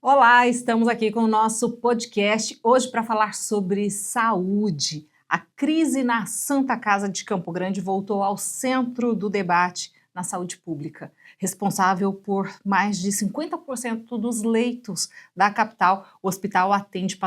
Olá, estamos aqui com o nosso podcast hoje para falar sobre saúde. A crise na Santa Casa de Campo Grande voltou ao centro do debate na saúde pública, responsável por mais de 50% dos leitos da capital. O hospital atende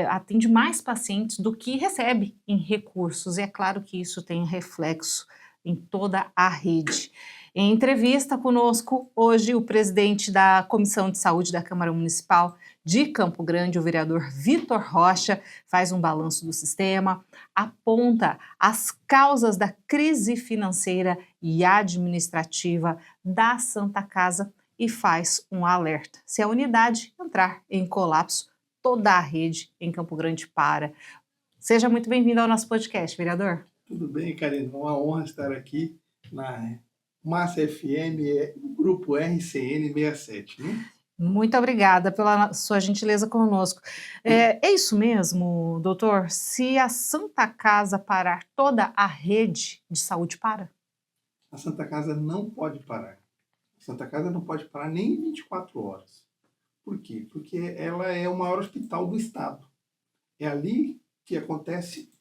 atende mais pacientes do que recebe em recursos, e é claro que isso tem reflexo em toda a rede. Em entrevista conosco, hoje, o presidente da Comissão de Saúde da Câmara Municipal de Campo Grande, o vereador Vitor Rocha, faz um balanço do sistema, aponta as causas da crise financeira e administrativa da Santa Casa e faz um alerta. Se a unidade entrar em colapso, toda a rede em Campo Grande para. Seja muito bem-vindo ao nosso podcast, vereador. Tudo bem, Karina? Uma honra estar aqui na Massa FM, grupo RCN 67, né? Muito obrigada pela sua gentileza conosco. É isso mesmo, doutor? Se a Santa Casa parar, toda a rede de saúde para? A Santa Casa não pode parar. A Santa Casa não pode parar nem 24 horas. Por quê? Porque ela é o maior hospital do estado. É ali que acontece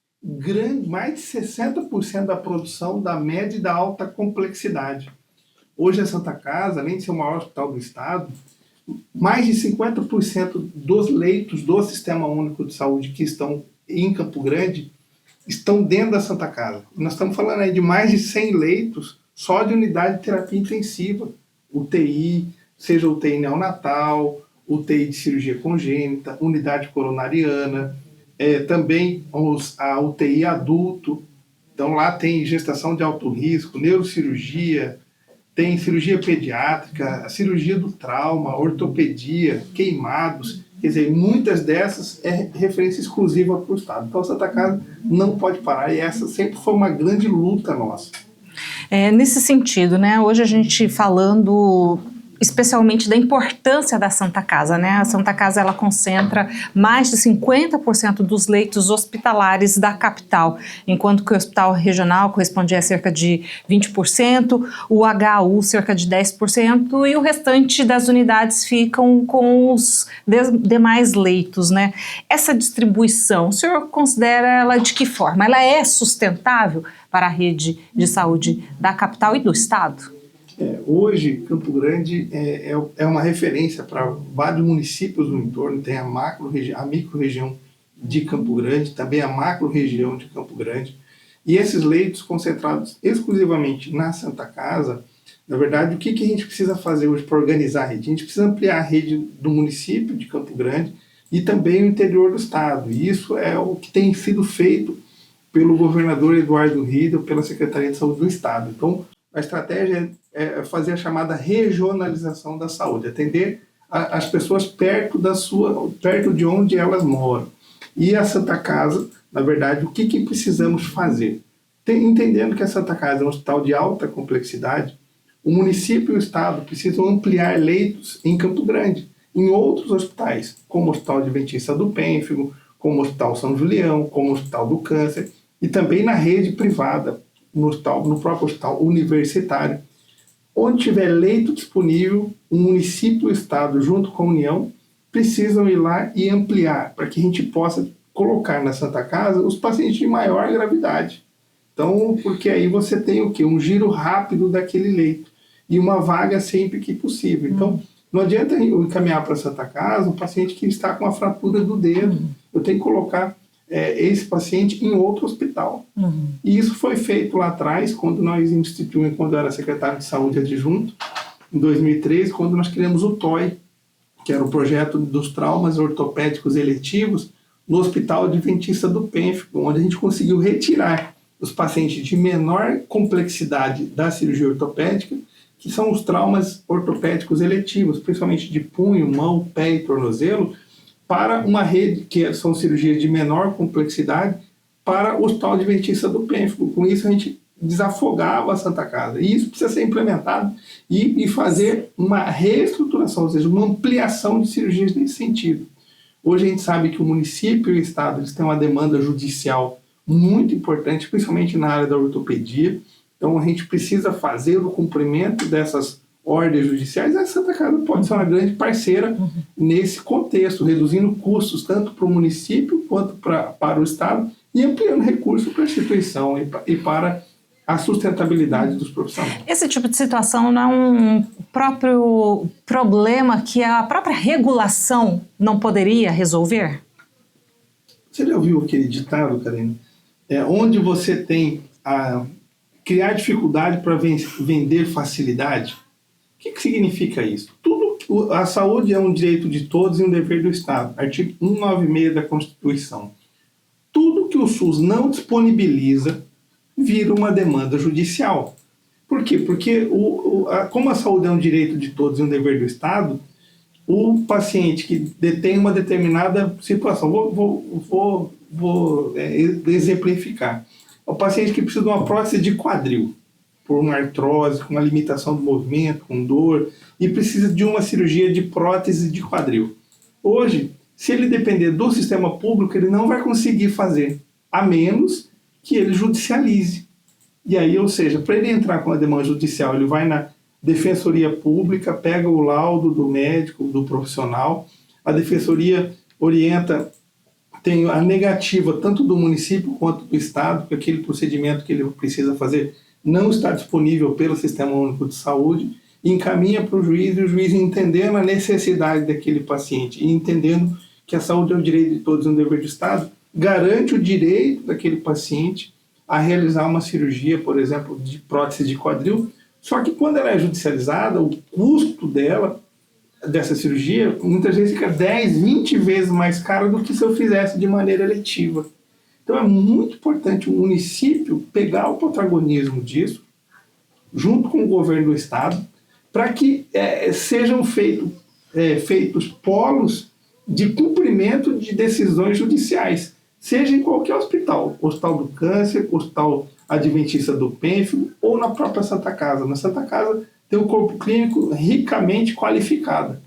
mais de 60% da produção da média e da alta complexidade. Hoje a Santa Casa, além de ser o maior hospital do estado, mais de 50% dos leitos do Sistema Único de Saúde que estão em Campo Grande estão dentro da Santa Casa. Nós estamos falando aí de mais de 100 leitos só de unidade de terapia intensiva, UTI, seja UTI neonatal, UTI de cirurgia congênita, unidade coronariana, também a UTI adulto. Então lá tem gestação de alto risco, neurocirurgia, tem cirurgia pediátrica, a cirurgia do trauma, ortopedia, queimados. Quer dizer, muitas dessas é referência exclusiva para o estado. Então a Santa Casa não pode parar, e essa sempre foi uma grande luta nossa. Nesse sentido, né? Hoje a gente falando especialmente da importância da Santa Casa, né? A Santa Casa, ela concentra mais de 50% dos leitos hospitalares da capital, enquanto que o hospital regional corresponde a cerca de 20%, o HU cerca de 10%, e o restante das unidades ficam com os demais leitos, né? Essa distribuição, o senhor considera ela de que forma? Ela é sustentável para a rede de saúde da capital e do estado? Hoje, Campo Grande é uma referência para vários municípios no entorno. Tem a micro-região de Campo Grande, também a macro-região de Campo Grande. E esses leitos concentrados exclusivamente na Santa Casa, na verdade, o que a gente precisa fazer hoje para organizar a rede? A gente precisa ampliar a rede do município de Campo Grande e também o interior do estado. E isso é o que tem sido feito pelo governador Eduardo Riedel, pela Secretaria de Saúde do estado. Então, a estratégia é fazer a chamada regionalização da saúde, atender as pessoas perto de onde elas moram. E a Santa Casa, na verdade, o que precisamos fazer? Entendendo que a Santa Casa é um hospital de alta complexidade, o município e o estado precisam ampliar leitos em Campo Grande, em outros hospitais, como o Hospital Adventista do Pênfigo, como o Hospital São Julião, como o Hospital do Câncer, e também na rede privada, no próprio hospital universitário. Onde tiver leito disponível, o município e o estado, junto com a União, precisam ir lá e ampliar, para que a gente possa colocar na Santa Casa os pacientes de maior gravidade. Então, porque aí você tem o quê? Um giro rápido daquele leito e uma vaga sempre que possível. Então, não adianta eu encaminhar para a Santa Casa um paciente que está com a fratura do dedo. Eu tenho que colocar esse paciente em outro hospital. E isso foi feito lá atrás, quando nós instituímos, quando eu era secretário de saúde adjunto, em 2013, quando nós criamos o TOI, que era o projeto dos traumas ortopédicos eletivos, no Hospital Adventista do Pênfigo, onde a gente conseguiu retirar os pacientes de menor complexidade da cirurgia ortopédica, que são os traumas ortopédicos eletivos, principalmente de punho, mão, pé e tornozelo, para uma rede, que são cirurgias de menor complexidade, para o Hospital Adventista do Pênfigo. Com isso, a gente desafogava a Santa Casa. E isso precisa ser implementado e fazer uma reestruturação, ou seja, uma ampliação de cirurgias nesse sentido. Hoje a gente sabe que o município e o estado eles têm uma demanda judicial muito importante, principalmente na área da ortopedia. Então a gente precisa fazer o cumprimento dessas ordens judiciais, a Santa Casa pode ser uma grande parceira nesse contexto, reduzindo custos tanto para o município quanto para o Estado e ampliando recursos para a instituição e para a sustentabilidade dos profissionais. Esse tipo de situação não é um próprio problema que a própria regulação não poderia resolver? Você já ouviu aquele ditado, Karina? Onde você tem criar dificuldade para vender facilidade. O que significa isso? A saúde é um direito de todos e um dever do Estado. Artigo 196 da Constituição. Tudo que o SUS não disponibiliza vira uma demanda judicial. Por quê? Porque como a saúde é um direito de todos e um dever do Estado, o paciente que detém uma determinada situação, vou exemplificar. O paciente que precisa de uma prótese de quadril, por uma artrose, com uma limitação do movimento, com dor, e precisa de uma cirurgia de prótese de quadril. Hoje, se ele depender do sistema público, ele não vai conseguir fazer, a menos que ele judicialize. E aí, ou seja, para ele entrar com a demanda judicial, ele vai na Defensoria Pública, pega o laudo do médico, do profissional, a Defensoria orienta, tem a negativa tanto do município quanto do Estado, que aquele procedimento que ele precisa fazer não está disponível pelo Sistema Único de Saúde, e encaminha para o juiz, e o juiz, entendendo a necessidade daquele paciente e entendendo que a saúde é um direito de todos e um dever do Estado, garante o direito daquele paciente a realizar uma cirurgia, por exemplo, de prótese de quadril. Só que quando ela é judicializada, o custo dessa cirurgia, muitas vezes fica 10, 20 vezes mais caro do que se eu fizesse de maneira eletiva. Então é muito importante o município pegar o protagonismo disso, junto com o governo do Estado, para que sejam feitos polos de cumprimento de decisões judiciais, seja em qualquer hospital do Câncer, Hospital Adventista do Pênfigo ou na própria Santa Casa. Na Santa Casa tem um corpo clínico ricamente qualificado.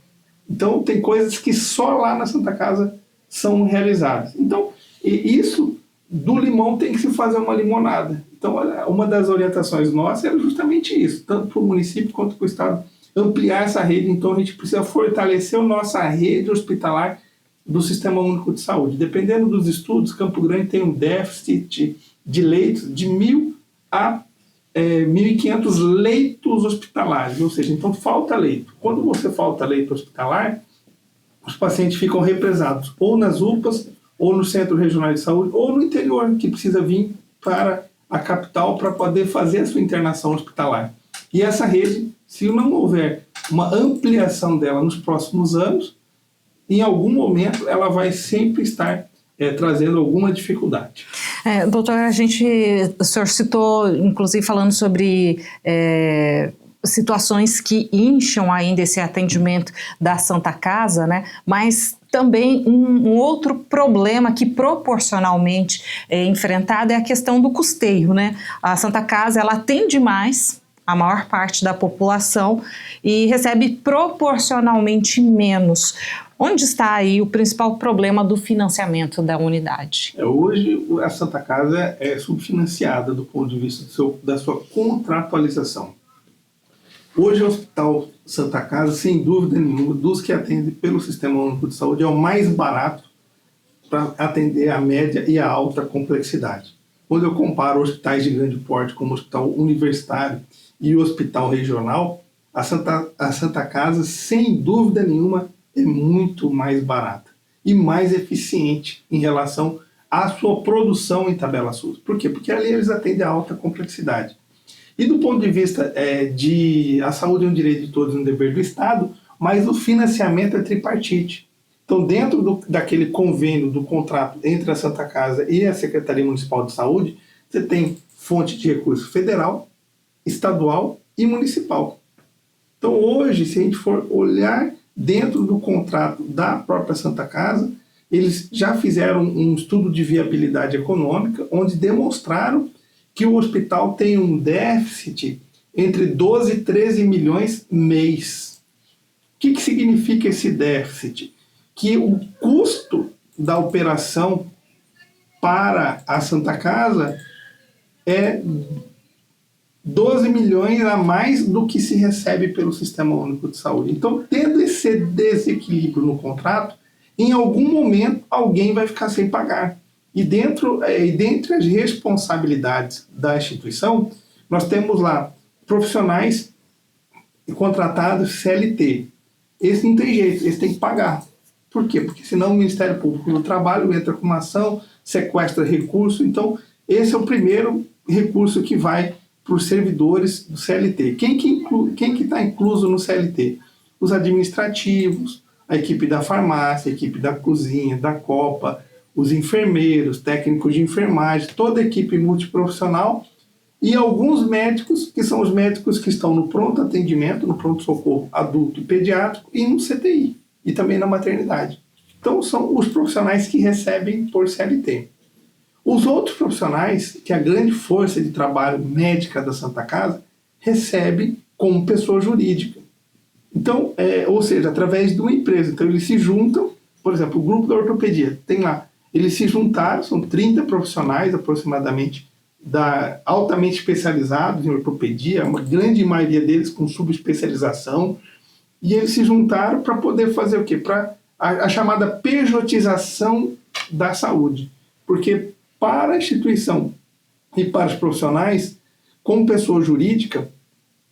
Então, tem coisas que só lá na Santa Casa são realizadas. Então, isso, do limão tem que se fazer uma limonada. Então, uma das orientações nossas era justamente isso, tanto para o município quanto para o Estado, ampliar essa rede. Então, a gente precisa fortalecer a nossa rede hospitalar do Sistema Único de Saúde. Dependendo dos estudos, Campo Grande tem um déficit de leitos de 1.000 a 1.500 leitos hospitalares, ou seja, então falta leito. Quando você falta leito hospitalar, os pacientes ficam represados ou nas UPAs, ou no Centro Regional de Saúde, ou no interior, que precisa vir para a capital para poder fazer a sua internação hospitalar. E essa rede, se não houver uma ampliação dela nos próximos anos, em algum momento ela vai sempre estar trazendo alguma dificuldade. Doutor, o senhor citou, inclusive falando sobre situações que incham ainda esse atendimento da Santa Casa, né? Mas também um outro problema que proporcionalmente é enfrentado é a questão do custeio, né? A Santa Casa, ela atende mais a maior parte da população e recebe proporcionalmente menos. Onde está aí o principal problema do financiamento da unidade? Hoje, a Santa Casa é subfinanciada do ponto de vista da sua contratualização. Hoje, o Hospital Santa Casa, sem dúvida nenhuma, dos que atendem pelo Sistema Único de Saúde, é o mais barato para atender a média e a alta complexidade. Quando eu comparo hospitais de grande porte, como o Hospital Universitário e o Hospital Regional, a Santa Casa, sem dúvida nenhuma, é muito mais barata e mais eficiente em relação à sua produção em tabela SUS. Por quê? Porque ali eles atendem a alta complexidade. E do ponto de vista a saúde é um direito de todos e um dever do Estado, mas o financiamento é tripartite. Então, dentro daquele convênio, do contrato entre a Santa Casa e a Secretaria Municipal de Saúde, você tem fonte de recurso federal, estadual e municipal. Então, hoje, se a gente for olhar dentro do contrato da própria Santa Casa, eles já fizeram um estudo de viabilidade econômica, onde demonstraram que o hospital tem um déficit entre 12 e 13 milhões mês. O que significa esse déficit? Que o custo da operação para a Santa Casa é 12 milhões a mais do que se recebe pelo Sistema Único de Saúde. Então, tendo esse desequilíbrio no contrato, em algum momento alguém vai ficar sem pagar. E dentre as responsabilidades da instituição, nós temos lá profissionais contratados CLT. Esse não tem jeito, esse tem que pagar. Por quê? Porque senão o Ministério Público do Trabalho entra com uma ação, sequestra recurso. Então, esse é o primeiro recurso que vai para os servidores do CLT. Quem que está incluso no CLT? Os administrativos, a equipe da farmácia, a equipe da cozinha, da copa, os enfermeiros, técnicos de enfermagem, toda a equipe multiprofissional e alguns médicos, que são os médicos que estão no pronto atendimento, no pronto-socorro adulto e pediátrico e no CTI, e também na maternidade. Então, são os profissionais que recebem por CLT. Os outros profissionais, que é a grande força de trabalho médica da Santa Casa, recebem como pessoa jurídica. Então, ou seja, através de uma empresa. Então, eles se juntam, por exemplo, o grupo da ortopedia, tem lá, eles se juntaram, são 30 profissionais aproximadamente, altamente especializados em ortopedia, uma grande maioria deles com subespecialização, e eles se juntaram para poder fazer o quê? Para a chamada pejotização da saúde. Porque para a instituição e para os profissionais, como pessoa jurídica,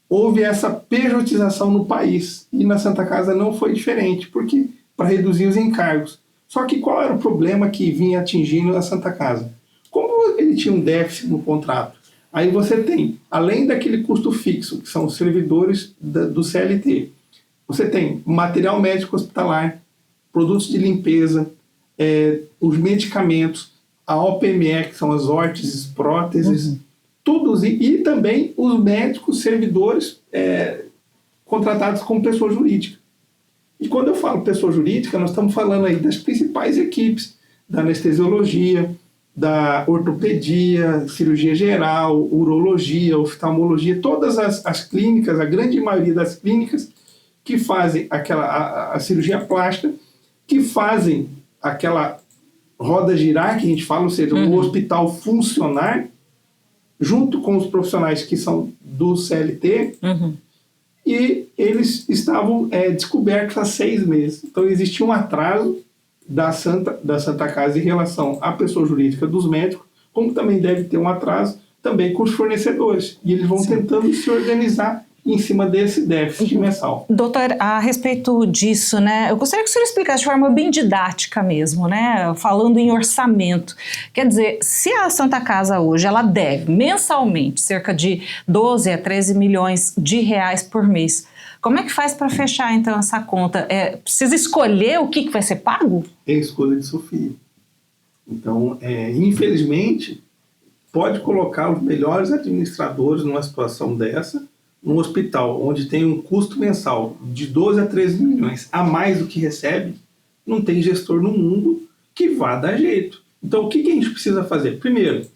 houve essa pejotização no país. E na Santa Casa não foi diferente, porque para reduzir os encargos. Só que qual era o problema que vinha atingindo a Santa Casa? Como ele tinha um déficit no contrato, aí você tem, além daquele custo fixo, que são os servidores do CLT, você tem material médico hospitalar, produtos de limpeza, os medicamentos, a OPME, que são as órteses, próteses, tudo, e também os médicos servidores contratados como pessoa jurídica. E quando eu falo pessoa jurídica, nós estamos falando aí das principais equipes, da anestesiologia, da ortopedia, cirurgia geral, urologia, oftalmologia, todas as clínicas, a grande maioria das clínicas que fazem a cirurgia plástica, que fazem aquela roda girar, que a gente fala, ou seja, o hospital funcionar, junto com os profissionais que são do CLT, e eles estavam descobertos há 6 meses. Então existia um atraso da Santa Casa em relação à pessoa jurídica dos médicos, como também deve ter um atraso também com os fornecedores. E eles vão tentando se organizar em cima desse déficit mensal. Doutor, a respeito disso, né, eu gostaria que o senhor explicasse de forma bem didática mesmo, né, falando em orçamento. Quer dizer, se a Santa Casa hoje ela deve mensalmente cerca de 12 a 13 milhões de reais por mês, como é que faz para fechar então essa conta? Precisa escolher o que vai ser pago? É escolha de Sofia. Então, infelizmente, pode colocar os melhores administradores numa situação dessa, num hospital onde tem um custo mensal de 12 a 13 milhões a mais do que recebe, não tem gestor no mundo que vá dar jeito. Então, o que a gente precisa fazer? Primeiro,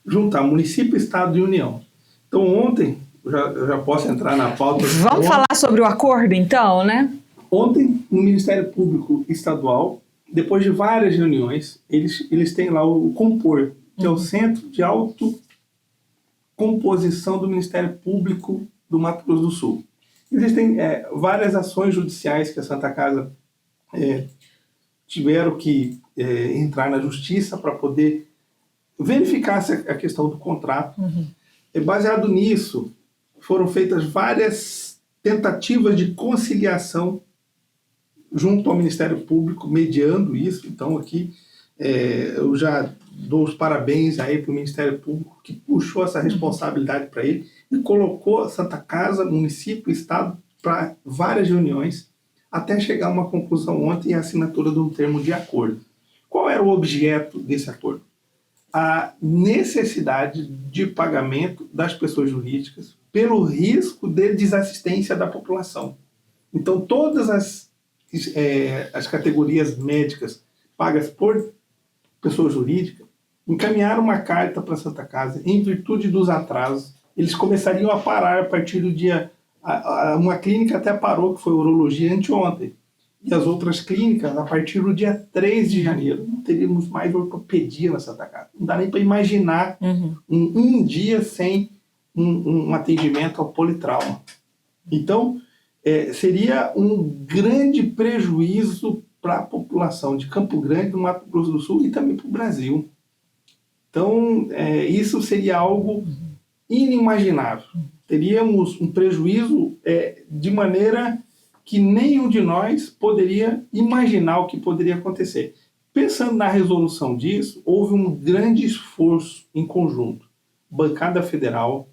juntar município, estado e união. Então, ontem, eu já posso entrar na pauta. Vamos falar sobre o acordo, então, né? Ontem, no Ministério Público Estadual, depois de várias reuniões, eles têm lá o Compor, que é o Centro de Autocomposição do Ministério Público do Mato Grosso do Sul. Existem várias ações judiciais que a Santa Casa tiveram que entrar na justiça para poder verificar a questão do contrato. Baseado nisso, foram feitas várias tentativas de conciliação junto ao Ministério Público, mediando isso. Então, aqui, eu já dou os parabéns aí para o Ministério Público, que puxou essa responsabilidade para ele e colocou a Santa Casa, município e estado para várias reuniões, até chegar a uma conclusão ontem e a assinatura de um termo de acordo. Qual era o objeto desse acordo? A necessidade de pagamento das pessoas jurídicas pelo risco de desassistência da população. Então, todas as categorias médicas pagas por pessoa jurídica encaminharam uma carta para a Santa Casa em virtude dos atrasos. Eles começariam a parar a partir do dia... Uma clínica até parou, que foi urologia, anteontem. E as outras clínicas, a partir do dia 3 de janeiro, não teríamos mais ortopedia na Santa Casa. Não dá nem para imaginar um dia sem um atendimento ao politrauma. Então, seria um grande prejuízo para a população de Campo Grande, do Mato Grosso do Sul e também para o Brasil. Então, isso seria algo inimaginável. Teríamos um prejuízo de maneira que nenhum de nós poderia imaginar o que poderia acontecer. Pensando na resolução disso, houve um grande esforço em conjunto. Bancada Federal,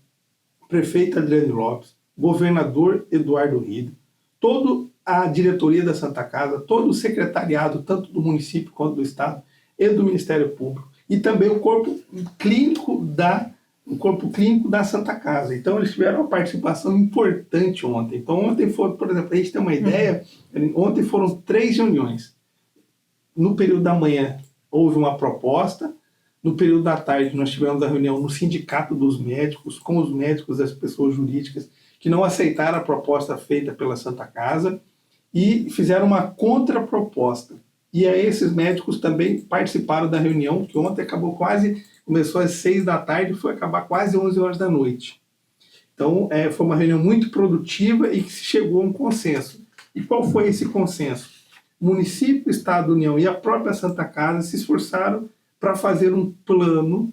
prefeito Adriane Lopes, governador Eduardo Rida, toda a diretoria da Santa Casa, todo o secretariado, tanto do município quanto do Estado e do Ministério Público, e também o corpo clínico da Santa Casa. Então, eles tiveram uma participação importante ontem. Então, ontem foi, por exemplo, a gente tem uma ideia, ontem foram 3 reuniões. No período da manhã, houve uma proposta. No período da tarde, nós tivemos a reunião no Sindicato dos Médicos, com os médicos das pessoas jurídicas que não aceitaram a proposta feita pela Santa Casa e fizeram uma contraproposta. E aí esses médicos também participaram da reunião, que ontem começou às 6 da tarde e foi acabar quase 11 horas da noite. Então, foi uma reunião muito produtiva e que se chegou a um consenso. E qual foi esse consenso? O município, Estado, União e a própria Santa Casa se esforçaram para fazer um plano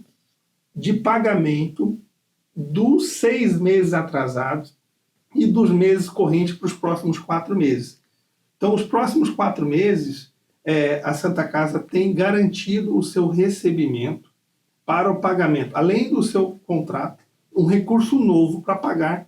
de pagamento dos 6 meses atrasados e dos meses correntes para os próximos 4 meses. Então, os próximos 4 meses, a Santa Casa tem garantido o seu recebimento para o pagamento, além do seu contrato, um recurso novo para pagar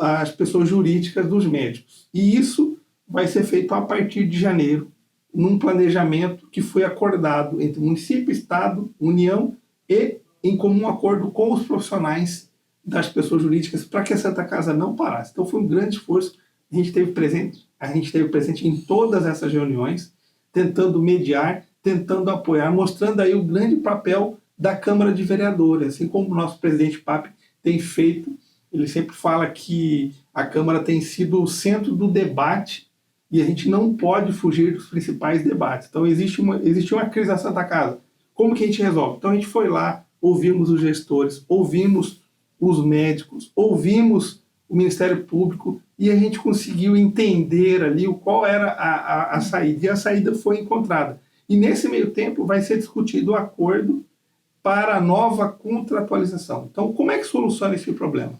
as pessoas jurídicas dos médicos. E isso vai ser feito a partir de janeiro, num planejamento que foi acordado entre município, Estado, União e em comum acordo com os profissionais das pessoas jurídicas para que a Santa Casa não parasse. Então foi um grande esforço. A gente esteve presente em todas essas reuniões, tentando mediar, tentando apoiar, mostrando aí o grande papel da Câmara de Vereadores, assim como o nosso presidente Pape tem feito. Ele sempre fala que a Câmara tem sido o centro do debate e a gente não pode fugir dos principais debates. Então existe uma crise na Santa Casa. Como que a gente resolve? Então a gente foi lá, ouvimos os gestores, ouvimos os médicos, ouvimos o Ministério Público e a gente conseguiu entender ali qual era a saída. E a saída foi encontrada. E nesse meio tempo vai ser discutido o acordo para a nova contratualização. Então, como é que soluciona esse problema?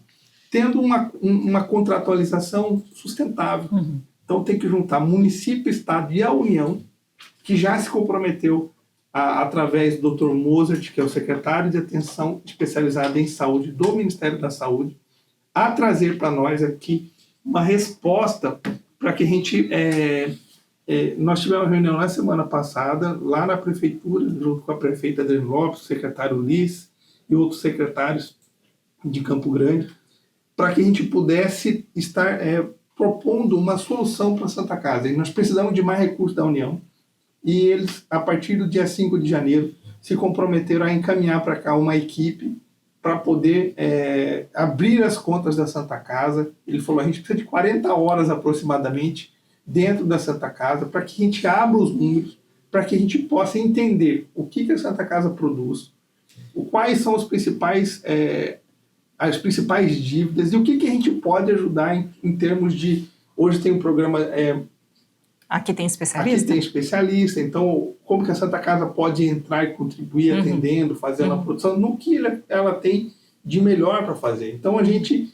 Tendo uma contratualização sustentável. Então, tem que juntar município, Estado e a União, que já se comprometeu através do Dr. Mozart, que é o secretário de Atenção Especializada em Saúde do Ministério da Saúde, a trazer para nós aqui uma resposta para que a gente... nós tivemos uma reunião na semana passada, lá na prefeitura, junto com a prefeita Adriane Lopes, o secretário Liz e outros secretários de Campo Grande, para que a gente pudesse estar propondo uma solução para a Santa Casa. E nós precisamos de mais recursos da União, e eles, a partir do dia 5 de janeiro, se comprometeram a encaminhar para cá uma equipe para poder abrir as contas da Santa Casa. Ele falou, a gente precisa de 40 horas aproximadamente dentro da Santa Casa, para que a gente abra os números, para que a gente possa entender o que a Santa Casa produz, quais são as principais dívidas e o que a gente pode ajudar em termos de... Hoje tem um programa... Aqui tem especialista? Aqui tem especialista, então como que a Santa Casa pode entrar e contribuir atendendo, fazendo a produção, no que ela tem de melhor para fazer. Então a gente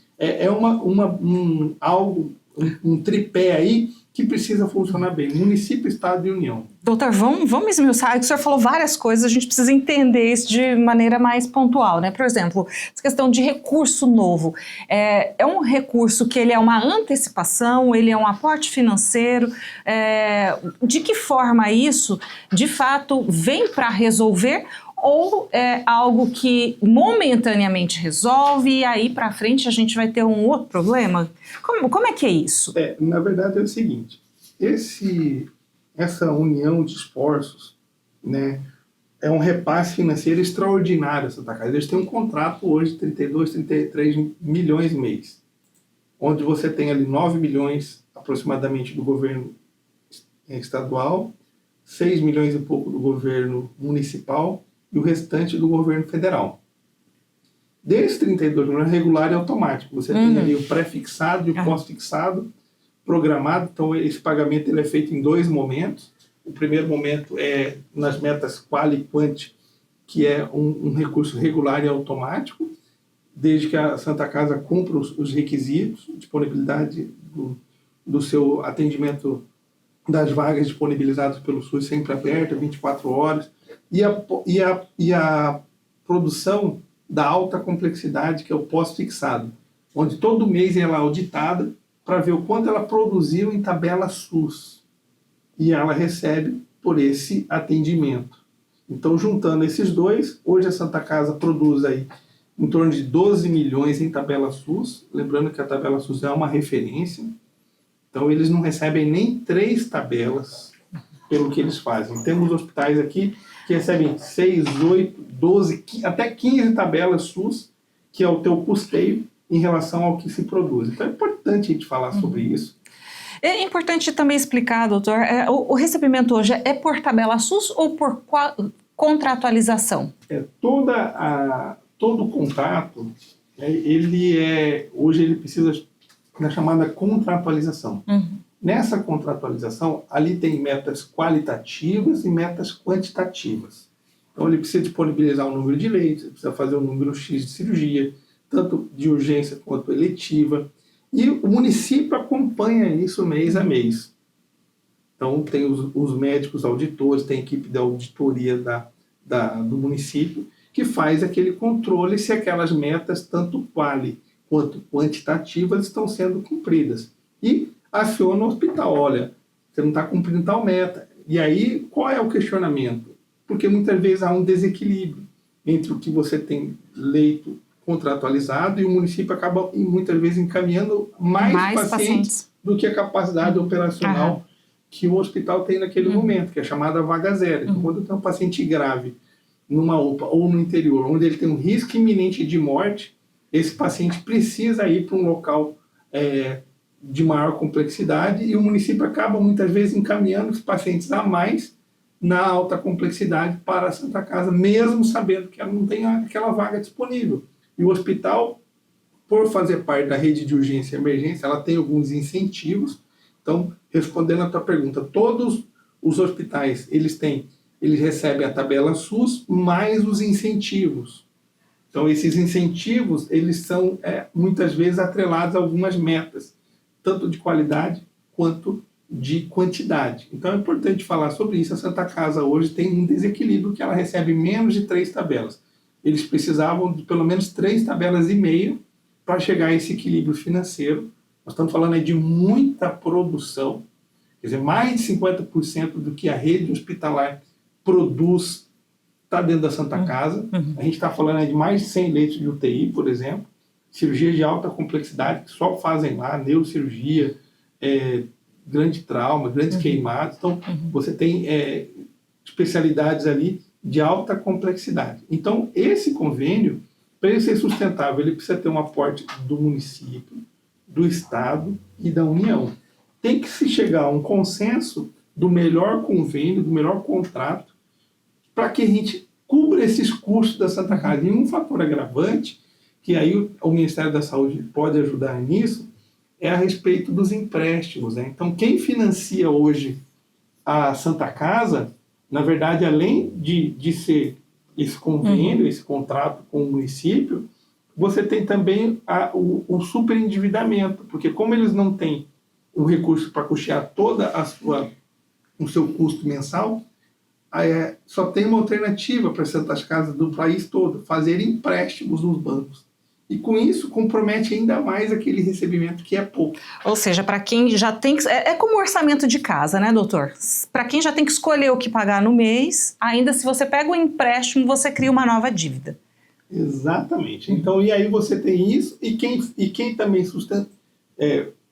um tripé aí que precisa funcionar bem, município, Estado e União. Doutor, vamos esmiuçar, o senhor falou várias coisas, a gente precisa entender isso de maneira mais pontual, né? Por exemplo, essa questão de recurso novo, é um recurso que ele é uma antecipação, ele é um aporte financeiro, de que forma isso, de fato, vem para resolver ou é algo que momentaneamente resolve e aí para frente a gente vai ter um outro problema? Como é que é isso? Na verdade é o seguinte, essa união de esforços, né, é um repasse financeiro extraordinário, Santa Casa. Eles têm um contrato hoje de 32, 33 milhões mês, onde você tem ali 9 milhões aproximadamente do governo estadual, 6 milhões e pouco do governo municipal, e o restante do governo federal. Desses 32 milhões, regular e automático. Você tem ali o pré-fixado e o pós-fixado programado. Então, esse pagamento ele é feito em 2 momentos. O primeiro momento é nas metas quali e quanti, que é um recurso regular e automático, desde que a Santa Casa cumpra os requisitos, disponibilidade do seu atendimento das vagas disponibilizadas pelo SUS sempre aberta, 24 horas, e a produção da alta complexidade, que é o pós-fixado, onde todo mês ela é auditada para ver o quanto ela produziu em tabela SUS, e ela recebe por esse atendimento. Então, juntando esses dois, hoje a Santa Casa produz aí em torno de 12 milhões em tabela SUS, lembrando que a tabela SUS é uma referência, então eles não recebem nem 3 tabelas pelo que eles fazem. Temos hospitais aqui que recebem 6, 8, 12, até 15 tabelas SUS, que é o teu custeio em relação ao que se produz. Então é importante a gente falar sobre isso. É importante também explicar, doutor, o recebimento hoje é por tabela SUS ou por contratualização? Todo contrato, hoje ele precisa da chamada contratualização. Nessa contratualização, ali tem metas qualitativas e metas quantitativas. Então ele precisa disponibilizar um número de leitos, precisa fazer um número X de cirurgia, tanto de urgência quanto eletiva, e o município acompanha isso mês a mês. Então tem os médicos auditores, tem a equipe de auditoria do município, que faz aquele controle se aquelas metas, tanto quali quanto quantitativas, estão sendo cumpridas. E aciona o hospital, olha, você não está cumprindo tal meta. E aí, qual é o questionamento? Porque muitas vezes há um desequilíbrio entre o que você tem leito contratualizado e o município acaba muitas vezes encaminhando mais pacientes do que a capacidade operacional que o hospital tem naquele momento, que é chamada vaga zero. Então, quando tem um paciente grave numa UPA ou no interior, onde ele tem um risco iminente de morte, esse paciente precisa ir para um local de maior complexidade e o município acaba muitas vezes encaminhando os pacientes a mais na alta complexidade para a Santa Casa, mesmo sabendo que ela não tem aquela vaga disponível. E o hospital, por fazer parte da rede de urgência e emergência, ela tem alguns incentivos. Então, respondendo a tua pergunta, todos os hospitais, eles recebem a tabela SUS mais os incentivos. Então, esses incentivos, eles são muitas vezes atrelados a algumas metas, tanto de qualidade quanto de quantidade. Então, é importante falar sobre isso. A Santa Casa hoje tem um desequilíbrio que ela recebe menos de 3 tabelas. Eles precisavam de pelo menos 3,5 tabelas para chegar a esse equilíbrio financeiro. Nós estamos falando aí de muita produção, quer dizer, mais de 50% do que a rede hospitalar produz está dentro da Santa Casa. A gente está falando aí de mais de 100 leitos de UTI, por exemplo, cirurgias de alta complexidade que só fazem lá, neurocirurgia, grande trauma, grandes queimados. Então, você tem especialidades ali de alta complexidade. Então, esse convênio, para ele ser sustentável, ele precisa ter um aporte do município, do Estado e da União. Tem que se chegar a um consenso do melhor convênio, do melhor contrato, para que a gente cubra esses custos da Santa Casa. E um fator agravante, que aí o Ministério da Saúde pode ajudar nisso, é a respeito dos empréstimos. Então, quem financia hoje a Santa Casa, na verdade, além de ser esse convênio, esse contrato com o município, você tem também o superendividamento, porque como eles não têm o recurso para custear toda o seu custo mensal, só tem uma alternativa para as Santas Casas do país todo, fazer empréstimos nos bancos. E com isso compromete ainda mais aquele recebimento que é pouco. Ou seja, para quem já tem que... É como orçamento de casa, né, doutor? Para quem já tem que escolher o que pagar no mês, ainda se você pega um empréstimo, você cria uma nova dívida. Exatamente. Então, e aí você tem isso, e quem também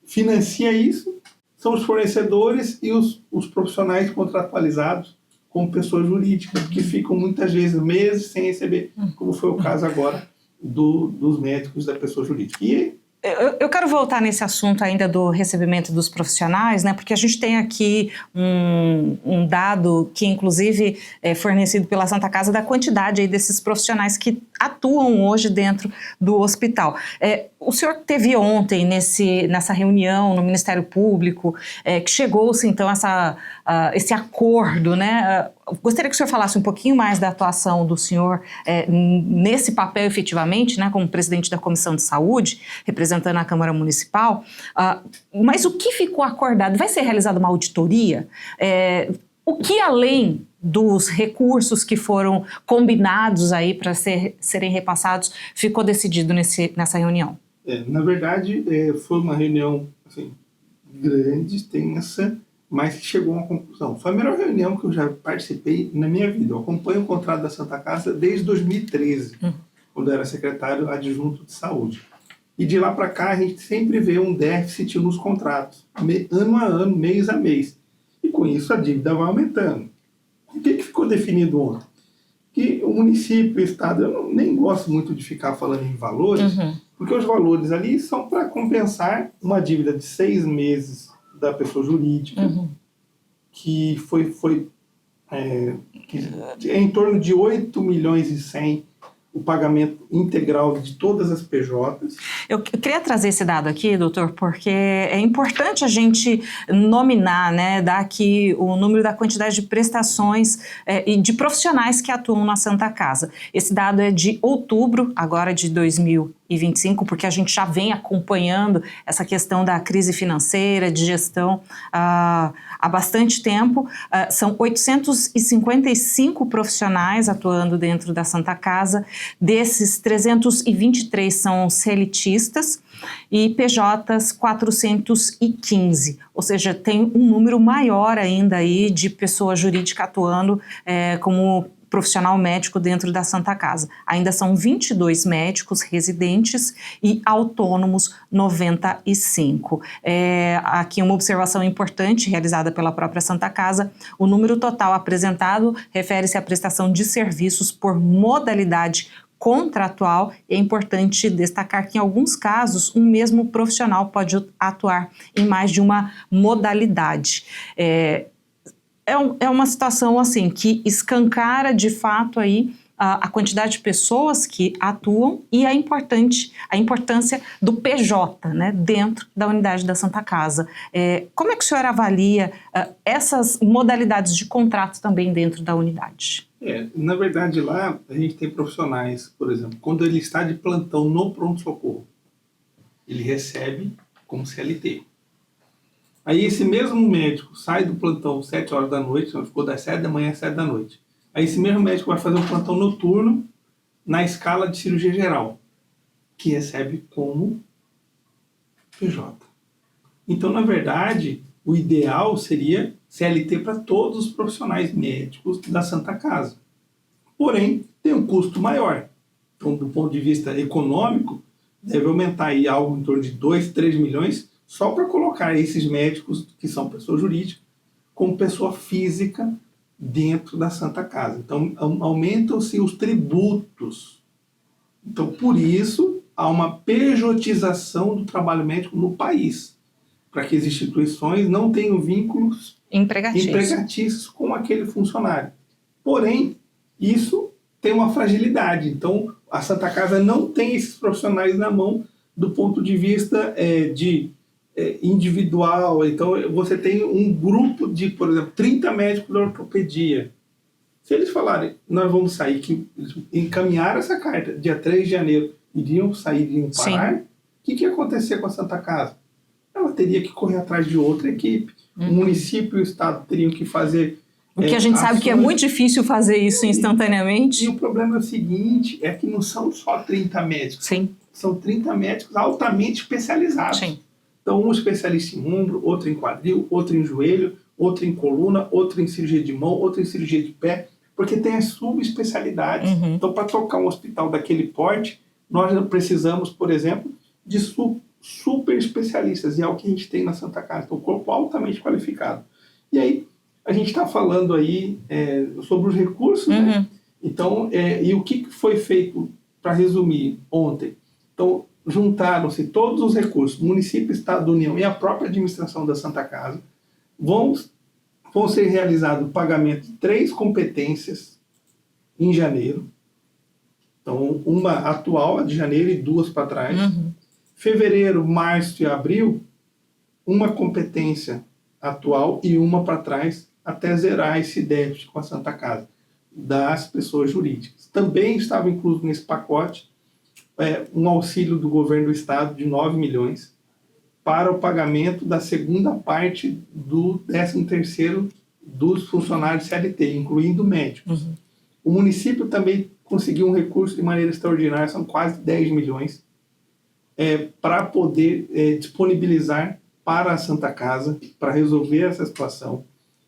financia isso são os fornecedores e os profissionais contratualizados como pessoas jurídicas, que ficam muitas vezes meses sem receber, como foi o caso agora dos médicos da pessoa jurídica. Eu quero voltar nesse assunto ainda do recebimento dos profissionais, né? Porque a gente tem aqui um dado que inclusive é fornecido pela Santa Casa da quantidade aí desses profissionais que atuam hoje dentro do hospital. O senhor teve ontem nessa reunião no Ministério Público, que chegou-se então esse acordo, né? Gostaria que o senhor falasse um pouquinho mais da atuação do senhor nesse papel efetivamente, né, como presidente da Comissão de Saúde, representando a Câmara Municipal, mas o que ficou acordado? Vai ser realizada uma auditoria? O que além dos recursos que foram combinados aí para serem repassados, ficou decidido nessa reunião? Na verdade, foi uma reunião assim, grande, extensa, mas que chegou a uma conclusão. Foi a melhor reunião que eu já participei na minha vida. Eu acompanho o contrato da Santa Casa desde 2013, quando eu era secretário adjunto de saúde. E de lá para cá a gente sempre vê um déficit nos contratos, ano a ano, mês a mês. E com isso a dívida vai aumentando. O que ficou definido ontem? Que o município, o Estado, eu nem gosto muito de ficar falando em valores, porque os valores ali são para compensar uma dívida de 6 meses da pessoa jurídica, que que é em torno de 8 milhões e 100 o pagamento integral de todas as PJs. Eu queria trazer esse dado aqui, doutor, porque é importante a gente nominar, né, dar aqui o número da quantidade de prestações e de profissionais que atuam na Santa Casa. Esse dado é de outubro, agora de 2025, porque a gente já vem acompanhando essa questão da crise financeira, de gestão há bastante tempo. São 855 profissionais atuando dentro da Santa Casa. Desses, 323 são CLTistas e PJs 415, ou seja, tem um número maior ainda aí de pessoa jurídica atuando como profissional médico dentro da Santa Casa. Ainda são 22 médicos residentes e autônomos 95. Aqui uma observação importante realizada pela própria Santa Casa: o número total apresentado refere-se à prestação de serviços por modalidade contratual. É importante destacar que, em alguns casos, um mesmo profissional pode atuar em mais de uma modalidade. É uma situação assim que escancara de fato aí a quantidade de pessoas que atuam e a importância do PJ, né, dentro da unidade da Santa Casa. Como é que o senhor avalia essas modalidades de contrato também dentro da unidade? Na verdade, lá a gente tem profissionais, por exemplo, quando ele está de plantão no pronto-socorro, ele recebe como CLT. Aí esse mesmo médico sai do plantão 7 horas da noite, ficou das 7 da manhã às 7 da noite. Aí esse mesmo médico vai fazer um plantão noturno na escala de cirurgia geral, que recebe como PJ. Então, na verdade, o ideal seria CLT para todos os profissionais médicos da Santa Casa. Porém, tem um custo maior. Então, do ponto de vista econômico, deve aumentar aí algo em torno de 2, 3 milhões só para colocar esses médicos, que são pessoa jurídica, como pessoa física dentro da Santa Casa. Então, aumentam-se os tributos. Então, por isso, há uma pejotização do trabalho médico no país, para que as instituições não tenham vínculos empregatícios com aquele funcionário. Porém, isso tem uma fragilidade. Então, a Santa Casa não tem esses profissionais na mão do ponto de vista individual. Então, você tem um grupo de, por exemplo, 30 médicos da ortopedia. Se eles falarem, nós vamos sair, que encaminhar essa carta dia 3 de janeiro, iriam parar, o que ia acontecer com a Santa Casa? Ela teria que correr atrás de outra equipe. O município e o Estado teriam que fazer... O que a gente sabe que é muito difícil fazer isso instantaneamente. E o problema é o seguinte, é que não são só 30 médicos. São 30 médicos altamente especializados. Então, um especialista em ombro, outro em quadril, outro em joelho, outro em coluna, outro em cirurgia de mão, outro em cirurgia de pé, porque tem as subespecialidades. Então, para tocar um hospital daquele porte, nós precisamos, por exemplo, de super especialistas, e é o que a gente tem na Santa Casa. Então, corpo altamente qualificado. E aí, a gente está falando aí sobre os recursos, né? Então, e o que foi feito, para resumir, ontem? Então, juntaram-se todos os recursos, município, Estado, União e a própria administração da Santa Casa, vão ser realizados o pagamento de 3 competências em janeiro, Então, uma atual, a de janeiro, e 2 para trás. Uhum. Fevereiro, março e abril, uma competência atual e uma para trás, até zerar esse déficit com a Santa Casa das pessoas jurídicas. Também estava incluso nesse pacote um auxílio do governo do estado de 9 milhões para o pagamento da segunda parte do 13º dos funcionários CLT, incluindo médicos. Uhum. O município também conseguiu um recurso de maneira extraordinária, são quase 10 milhões, para poder disponibilizar para a Santa Casa, para resolver essa situação.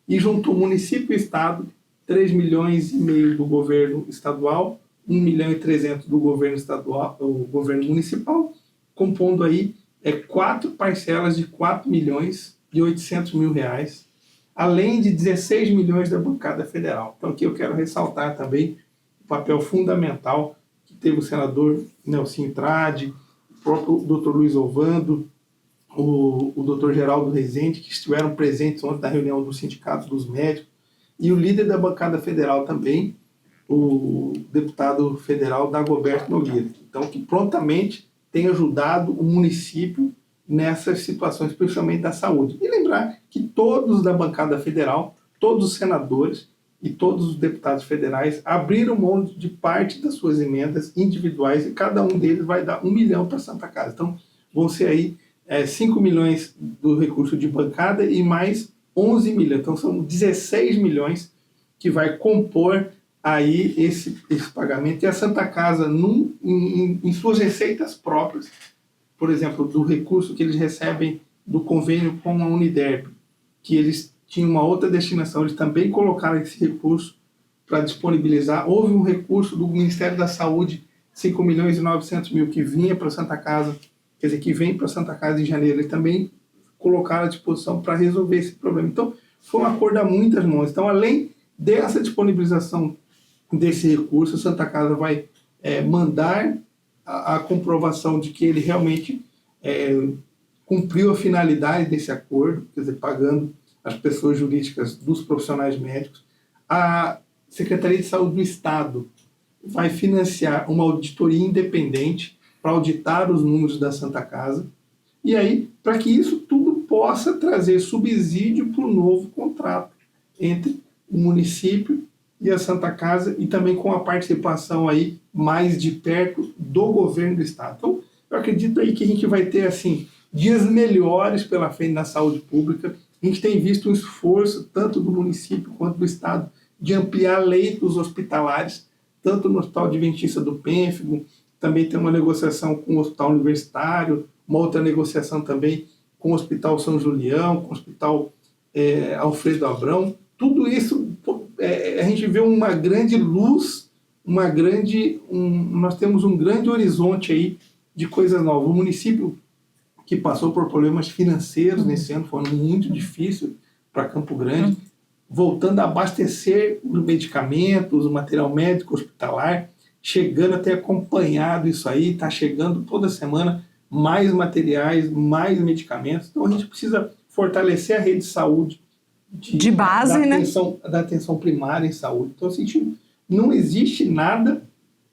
E juntou município e estado, 3 milhões e meio do governo estadual, 1 milhão e 300 do governo estadual, o governo municipal, compondo aí 4 parcelas de 4 milhões e 800 mil reais, além de 16 milhões da bancada federal. Então aqui eu quero ressaltar também o papel fundamental que teve o senador Nelson Trade, o próprio Dr. Luiz Ovando, o Dr. Geraldo Rezende, que estiveram presentes ontem na reunião do Sindicato dos Médicos, e o líder da bancada federal também, o deputado federal Dagoberto Nogueira. Então, que prontamente tem ajudado o município nessas situações, principalmente da saúde. E lembrar que todos da bancada federal, todos os senadores e todos os deputados federais abriram mão de parte das suas emendas individuais e cada um deles vai dar 1 milhão para a Santa Casa. Então, vão ser aí 5 milhões do recurso de bancada e mais 11 milhões. Então, são 16 milhões que vai compor aí esse pagamento. E a Santa Casa, em suas receitas próprias, por exemplo, do recurso que eles recebem do convênio com a Uniderp, que eles tinham uma outra destinação, eles também colocaram esse recurso para disponibilizar. Houve um recurso do Ministério da Saúde, 5 milhões e 900 mil, que vinha para a Santa Casa, quer dizer, que vem para a Santa Casa em janeiro, eles também colocaram à disposição para resolver esse problema. Então, foi um acordo a muitas mãos. Então, além dessa disponibilização desse recurso, a Santa Casa vai mandar a comprovação de que ele realmente cumpriu a finalidade desse acordo, quer dizer, pagando as pessoas jurídicas dos profissionais médicos. A Secretaria de Saúde do Estado vai financiar uma auditoria independente para auditar os números da Santa Casa, e aí, para que isso tudo possa trazer subsídio para o novo contrato entre o município e a Santa Casa, e também com a participação aí mais de perto do governo do estado. Então, eu acredito aí que a gente vai ter assim dias melhores pela frente na saúde pública. A gente tem visto um esforço tanto do município quanto do estado de ampliar leitos hospitalares, tanto no Hospital Adventista do Pênfigo, também tem uma negociação com o Hospital Universitário, uma outra negociação também com o Hospital São Julião, com o Hospital Alfredo Abrão. Tudo isso, a gente vê uma grande luz, nós temos um grande horizonte aí de coisas novas. O município que passou por problemas financeiros nesse ano, foi muito difícil para Campo Grande, voltando a abastecer os medicamentos, o material médico hospitalar, chegando a ter acompanhado isso aí, está chegando toda semana mais materiais, mais medicamentos. Então a gente precisa fortalecer a rede de saúde, de base, da atenção primária em saúde. Então, assim, não existe nada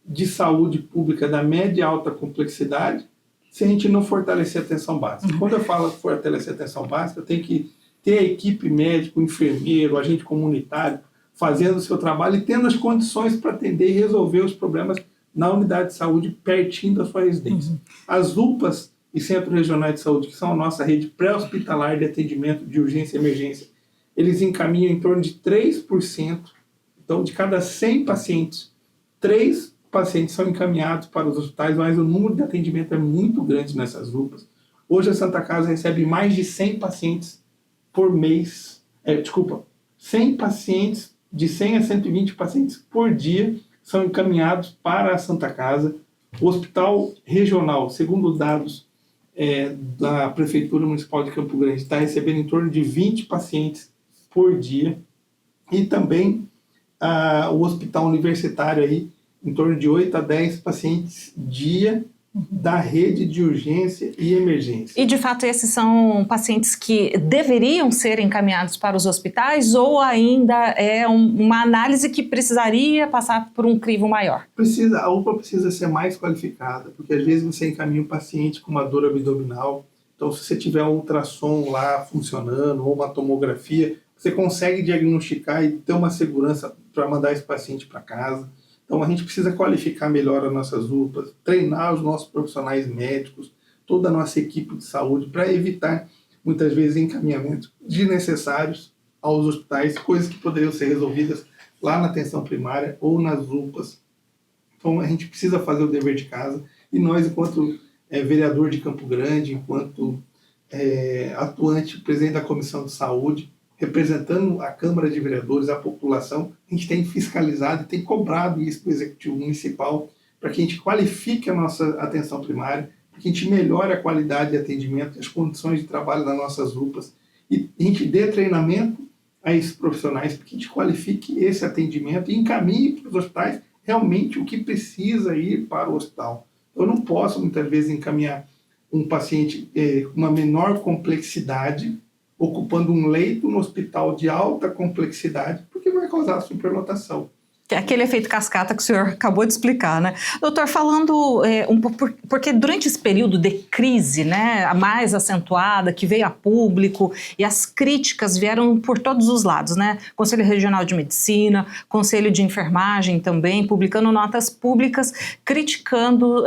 de saúde pública da média e alta complexidade se a gente não fortalecer a atenção básica. Quando eu falo fortalecer a atenção básica, eu tenho que ter a equipe médica, o enfermeiro, o agente comunitário, fazendo o seu trabalho e tendo as condições para atender e resolver os problemas na unidade de saúde pertinho da sua residência. As UPAs e Centros Regionais de Saúde, que são a nossa rede pré-hospitalar de atendimento de urgência e emergência, eles encaminham em torno de 3%. Então, de cada 100 pacientes, 3 pacientes são encaminhados para os hospitais, mas o número de atendimento é muito grande nessas UPAs. Hoje a Santa Casa recebe mais de 100 pacientes por mês, 100 pacientes, de 100 a 120 pacientes por dia são encaminhados para a Santa Casa. O Hospital Regional, segundo dados da Prefeitura Municipal de Campo Grande, está recebendo em torno de 20 pacientes por dia. E também o Hospital Universitário, aí, em torno de 8 a 10 pacientes dia da rede de urgência e emergência. E, de fato, esses são pacientes que deveriam ser encaminhados para os hospitais ou ainda é uma análise que precisaria passar por um crivo maior? A UPA precisa ser mais qualificada, porque às vezes você encaminha um paciente com uma dor abdominal, então se você tiver um ultrassom lá funcionando ou uma tomografia, você consegue diagnosticar e ter uma segurança para mandar esse paciente para casa. Então a gente precisa qualificar melhor as nossas UPAs, treinar os nossos profissionais médicos, toda a nossa equipe de saúde, para evitar, muitas vezes, encaminhamentos desnecessários aos hospitais, coisas que poderiam ser resolvidas lá na atenção primária ou nas UPAs. Então a gente precisa fazer o dever de casa, e nós, enquanto vereador de Campo Grande, enquanto atuante, presidente da Comissão de Saúde, representando a Câmara de Vereadores, a população, a gente tem fiscalizado e tem cobrado isso do Executivo Municipal para que a gente qualifique a nossa atenção primária, para que a gente melhore a qualidade de atendimento, as condições de trabalho das nossas UPAs, e a gente dê treinamento a esses profissionais para que a gente qualifique esse atendimento e encaminhe para os hospitais realmente o que precisa ir para o hospital. Eu não posso, muitas vezes, encaminhar um paciente com uma menor complexidade, ocupando um leito no hospital de alta complexidade, porque vai causar superlotação. Que é aquele efeito cascata que o senhor acabou de explicar, né? Doutor, falando um pouco, porque durante esse período de crise, né, a mais acentuada, que veio a público, e as críticas vieram por todos os lados, né? Conselho Regional de Medicina, Conselho de Enfermagem também, publicando notas públicas, criticando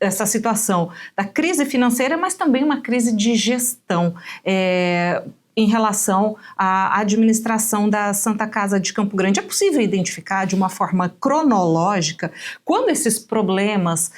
essa situação da crise financeira, mas também uma crise de gestão. Em relação à administração da Santa Casa de Campo Grande. É possível identificar de uma forma cronológica quando esses problemas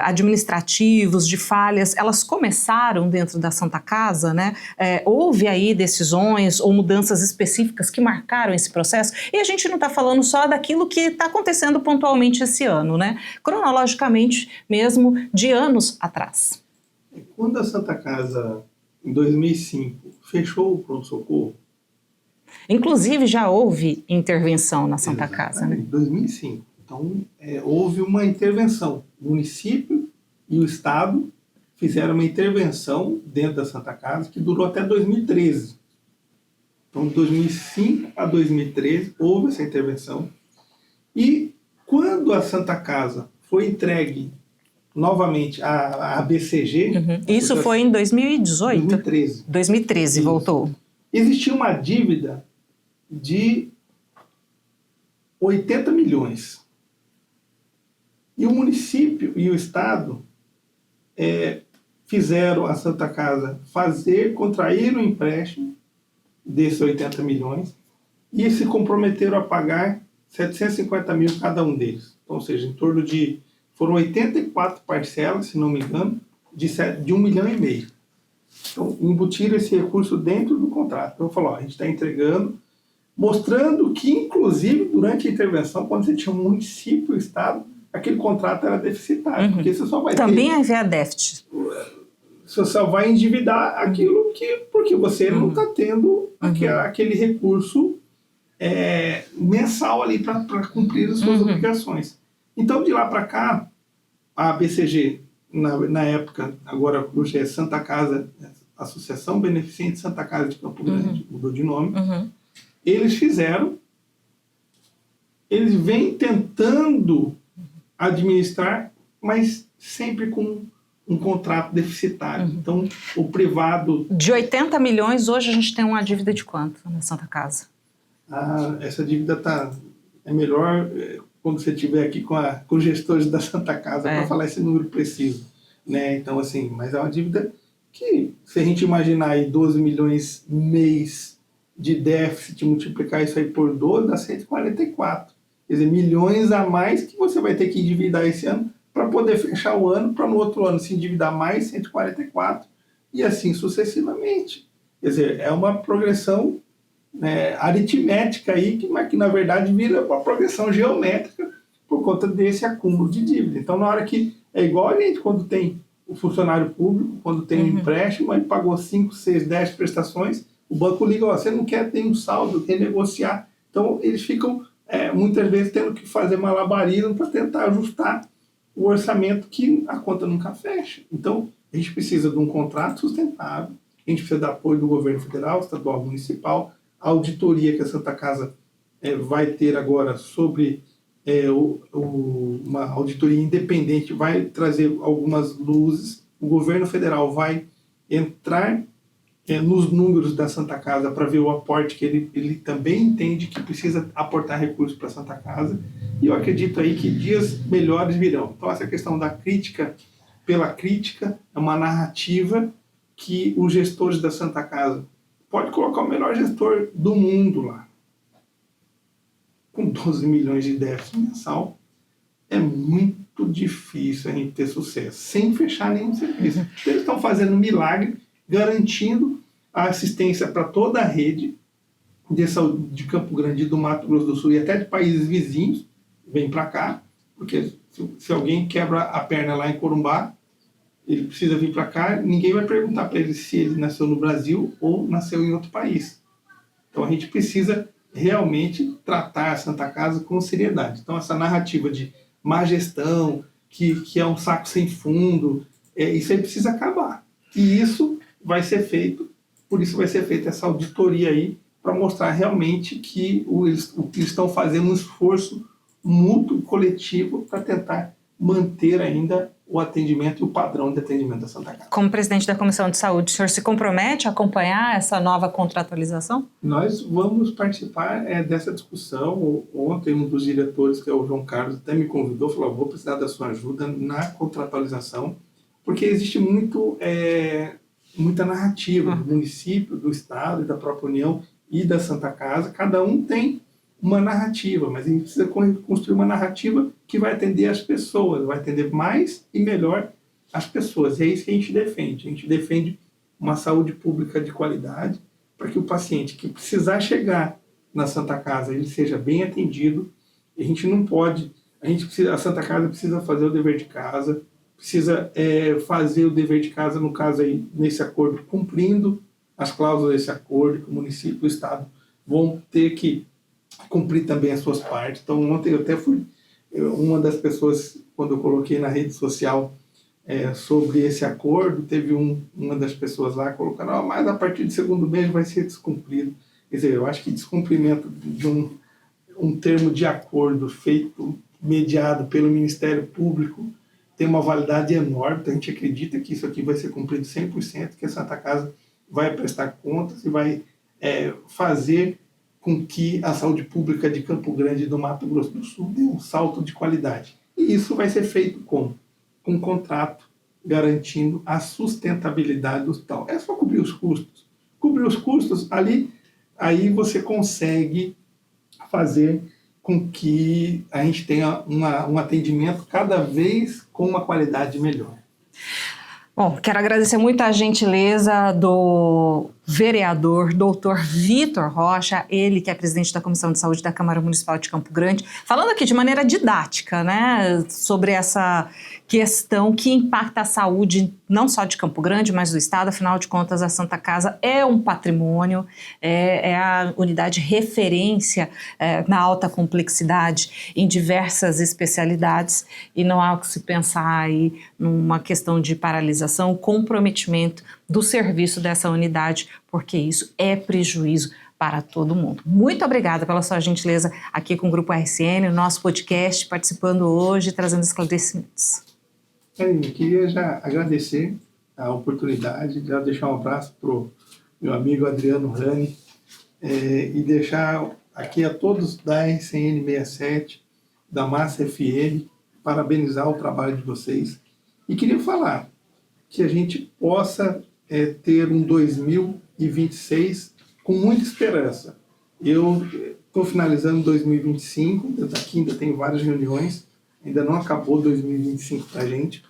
administrativos, de falhas, elas começaram dentro da Santa Casa, né? Houve aí decisões ou mudanças específicas que marcaram esse processo, e a gente não está falando só daquilo que está acontecendo pontualmente esse ano, né? Cronologicamente mesmo, de anos atrás. Quando a Santa Casa, em 2005, fechou o pronto-socorro. Inclusive, já houve intervenção na Santa Casa, né? Em 2005. Então, houve uma intervenção. O município e o Estado fizeram uma intervenção dentro da Santa Casa que durou até 2013. Então, de 2005 a 2013, houve essa intervenção. E quando a Santa Casa foi entregue novamente a BCG... Isso foi em 2018? 2013. 2013, isso. Voltou. Existia uma dívida de 80 milhões. E o município e o Estado fizeram a Santa Casa contrair um empréstimo desses 80 milhões e se comprometeram a pagar 750 mil cada um deles. Então, ou seja, em torno de... Foram 84 parcelas, se não me engano, de 1,5 milhão. Então, embutiram esse recurso dentro do contrato. Então, falou, a gente está entregando, mostrando que, inclusive, durante a intervenção, quando você tinha um município e o Estado, aquele contrato era deficitário. Porque você só vai também havia déficit. Você só vai endividar aquilo porque você não está tendo aquele recurso mensal ali para cumprir as suas obrigações. Então, de lá para cá, a BCG, na época, agora hoje é Santa Casa, Associação Beneficente Santa Casa de Campo Grande, mudou de nome, eles vêm tentando administrar, mas sempre com um contrato deficitário. Então, o privado... De 80 milhões, hoje a gente tem uma dívida de quanto na Santa Casa? Essa dívida é melhor... quando você estiver aqui com os gestores da Santa Casa para falar esse número preciso, né? Então, assim, mas é uma dívida que, se a gente imaginar aí 12 milhões mês de déficit, multiplicar isso aí por 12, dá 144. Quer dizer, milhões a mais que você vai ter que endividar esse ano para poder fechar o ano, para no outro ano se endividar mais 144 e assim sucessivamente. Quer dizer, é uma progressão aritmética aí, mas que na verdade vira uma progressão geométrica por conta desse acúmulo de dívida. Então, na hora que é igual a gente quando tem o funcionário público, quando tem um empréstimo, ele pagou 5, 6, 10 prestações, o banco liga, você não quer ter um saldo, renegociar. Então, eles ficam muitas vezes tendo que fazer malabarismo para tentar ajustar o orçamento que a conta nunca fecha. Então, a gente precisa de um contrato sustentável, a gente precisa do apoio do governo federal, estadual, municipal, a auditoria que a Santa Casa vai ter agora sobre uma auditoria independente, vai trazer algumas luzes, o governo federal vai entrar nos números da Santa Casa para ver o aporte que ele também entende que precisa aportar recursos para a Santa Casa, e eu acredito aí que dias melhores virão. Então essa questão da crítica pela crítica é uma narrativa que os gestores da Santa Casa pode colocar o melhor gestor do mundo lá, com 12 milhões de déficit mensal, é muito difícil a gente ter sucesso, sem fechar nenhum serviço. Eles estão fazendo um milagre, garantindo a assistência para toda a rede de saúde de Campo Grande, do Mato Grosso do Sul e até de países vizinhos, vem para cá, porque se alguém quebra a perna lá em Corumbá, ele precisa vir para cá, ninguém vai perguntar para ele se ele nasceu no Brasil ou nasceu em outro país. Então a gente precisa realmente tratar a Santa Casa com seriedade. Então essa narrativa de má gestão, que é um saco sem fundo, isso aí precisa acabar. E isso vai ser feito, por isso vai ser feita essa auditoria aí, para mostrar realmente que eles estão fazendo um esforço mútuo, coletivo, para tentar manter ainda o atendimento e o padrão de atendimento da Santa Casa. Como presidente da Comissão de Saúde, o senhor se compromete a acompanhar essa nova contratualização? Nós vamos participar dessa discussão. Ontem, um dos diretores, que é o João Carlos, até me convidou, falou: vou precisar da sua ajuda na contratualização, porque existe muita narrativa do município, do Estado, e da própria União e da Santa Casa. Cada um tem uma narrativa, mas a gente precisa construir uma narrativa que vai atender as pessoas, vai atender mais e melhor as pessoas. E é isso que a gente defende. A gente defende uma saúde pública de qualidade, para que o paciente que precisar chegar na Santa Casa, ele seja bem atendido. A gente não pode, a Santa Casa precisa fazer o dever de casa, precisa fazer o dever de casa, no caso aí, nesse acordo, cumprindo as cláusulas desse acordo, que o município e o Estado vão ter que cumprir também as suas partes. Então ontem eu até fui uma das pessoas, quando eu coloquei na rede social sobre esse acordo, teve uma das pessoas lá colocando: mas a partir do segundo mês vai ser descumprido. Quer dizer, eu acho que descumprimento de um termo de acordo feito, mediado pelo Ministério Público, tem uma validade enorme. Então a gente acredita que isso aqui vai ser cumprido 100%, que a Santa Casa vai prestar contas e vai fazer com que a saúde pública de Campo Grande e do Mato Grosso do Sul dê um salto de qualidade. E isso vai ser feito com um contrato garantindo a sustentabilidade do hospital. É só cobrir os custos. Cobrir os custos, aí você consegue fazer com que a gente tenha um atendimento cada vez com uma qualidade melhor. Bom, quero agradecer muito a gentileza do vereador Dr. Vitor Rocha, ele que é presidente da Comissão de Saúde da Câmara Municipal de Campo Grande, falando aqui de maneira didática, né, sobre essa questão que impacta a saúde não só de Campo Grande, mas do Estado. Afinal de contas, a Santa Casa é um patrimônio, é a unidade referência na alta complexidade em diversas especialidades, e não há o que se pensar aí numa questão de paralisação, comprometimento do serviço dessa unidade, porque isso é prejuízo para todo mundo. Muito obrigada pela sua gentileza aqui com o Grupo RCN, o nosso podcast, participando hoje, trazendo esclarecimentos. Eu queria já agradecer a oportunidade, já deixar um abraço para o meu amigo Adriano Rani, e deixar aqui a todos da RCN 67, da Massa FM, parabenizar o trabalho de vocês. E queria falar que a gente possa ter um 2026 com muita esperança. Eu estou finalizando 2025, aqui ainda tem várias reuniões, ainda não acabou 2025 para a gente,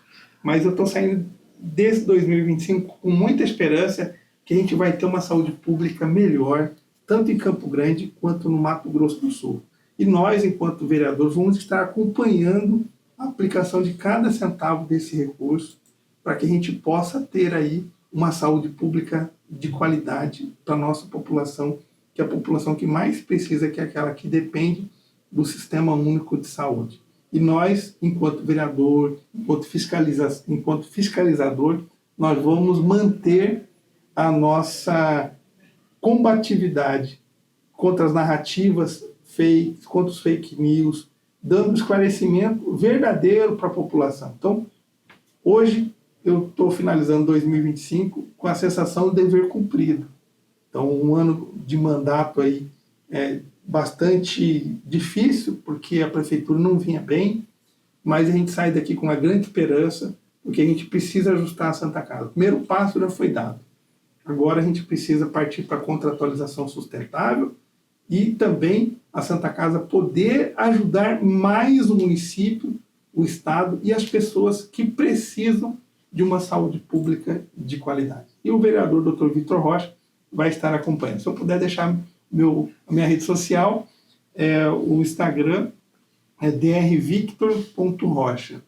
mas eu estou saindo desse 2025 com muita esperança que a gente vai ter uma saúde pública melhor, tanto em Campo Grande quanto no Mato Grosso do Sul. E nós, enquanto vereadores, vamos estar acompanhando a aplicação de cada centavo desse recurso para que a gente possa ter aí uma saúde pública de qualidade para a nossa população, que é a população que mais precisa, que é aquela que depende do Sistema Único de Saúde. E nós, enquanto vereador, enquanto fiscalizador, nós vamos manter a nossa combatividade contra as narrativas fake, contra os fake news, dando esclarecimento verdadeiro para a população. Então, hoje, eu estou finalizando 2025 com a sensação de dever cumprido. Então, um ano de mandato aí bastante difícil, porque a prefeitura não vinha bem, mas a gente sai daqui com uma grande esperança, porque a gente precisa ajustar a Santa Casa. O primeiro passo já foi dado. Agora a gente precisa partir para a contratualização sustentável e também a Santa Casa poder ajudar mais o município, o Estado e as pessoas que precisam de uma saúde pública de qualidade. E o vereador Dr. Vitor Rocha vai estar acompanhando. Se eu puder deixar a minha rede social, o Instagram é drvictor.rocha.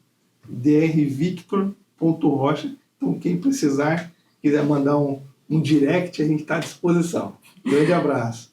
drvictor.rocha. Então, quem precisar, quiser mandar um direct, a gente está à disposição. Grande abraço.